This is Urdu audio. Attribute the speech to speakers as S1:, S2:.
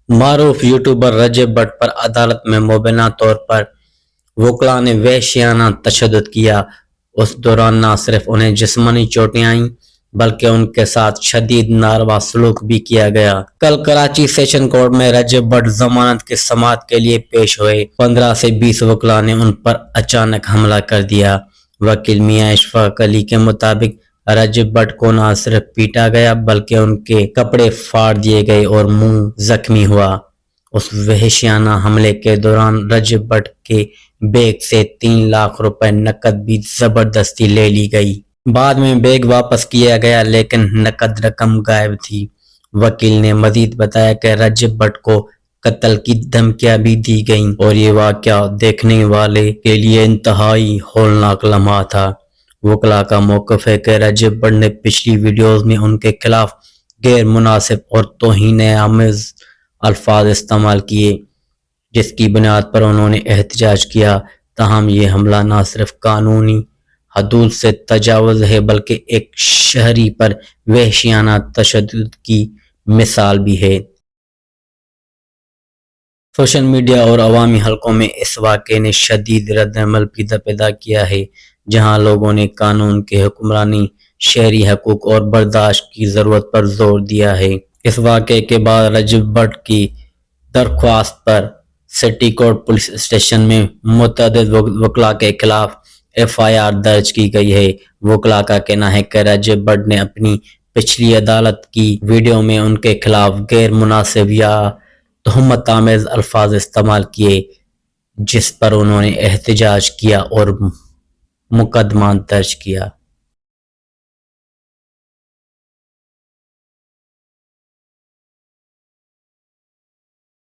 S1: معروف یوٹیوبر رجب بٹ پر عدالت میں مبینہ طور پر وکلاء نے وحشیانہ تشدد کیا۔ اس دوران نہ صرف انہیں جسمانی چوٹیں آئیں بلکہ ان کے ساتھ شدید ناروا سلوک بھی کیا گیا۔ کل کراچی سیشن کورٹ میں رجب بٹ ضمانت کی سماعت کے لیے پیش ہوئے۔ 15 سے 20 وکلاء نے ان پر اچانک حملہ کر دیا۔ وکیل میاں اشفاق علی کے مطابق رجب بٹ کو نہ صرف پیٹا گیا بلکہ ان کے کپڑے پھاڑ دیے گئے اور منہ زخمی ہوا۔ اس وحشیانہ حملے کے دوران رجب بٹ کے بیگ سے 3 لاکھ روپے نقد بھی زبردستی لے لی گئی۔ بعد میں بیگ واپس کیا گیا لیکن نقد رقم غائب تھی۔ وکیل نے مزید بتایا کہ رجب بٹ کو قتل کی دھمکیاں بھی دی گئیں اور یہ واقعہ دیکھنے والے کے لیے انتہائی ہولناک لمحہ تھا۔ وکلاء کا موقف ہے کہ رجب بٹ نے پچھلی ویڈیوز میں ان کے خلاف غیر مناسب اور توہین آمیز الفاظ استعمال کیے جس کی بنیاد پر انہوں نے احتجاج کیا۔ تاہم یہ حملہ نہ صرف قانونی حدود سے تجاوز ہے بلکہ ایک شہری پر وحشیانہ تشدد کی مثال بھی ہے۔ سوشل میڈیا اور عوامی حلقوں میں اس واقعے نے شدید رد عمل پیدا کیا ہے، جہاں لوگوں نے قانون کی حکمرانی، شہری حقوق اور برداشت کی ضرورت پر زور دیا ہے۔ اس واقعے کے بعد رجب بٹ کی درخواست پر سٹی کورٹ پولیس اسٹیشن میں متعدد وکلاء کے خلاف FIR درج کی گئی ہے۔ وکلاء کا کہنا ہے کہ رجب بٹ نے اپنی پچھلی عدالت کی ویڈیو میں ان کے خلاف غیر مناسب یا تہمت آمیز الفاظ استعمال کیے جس پر انہوں نے احتجاج کیا اور مقدمہ درج کیا۔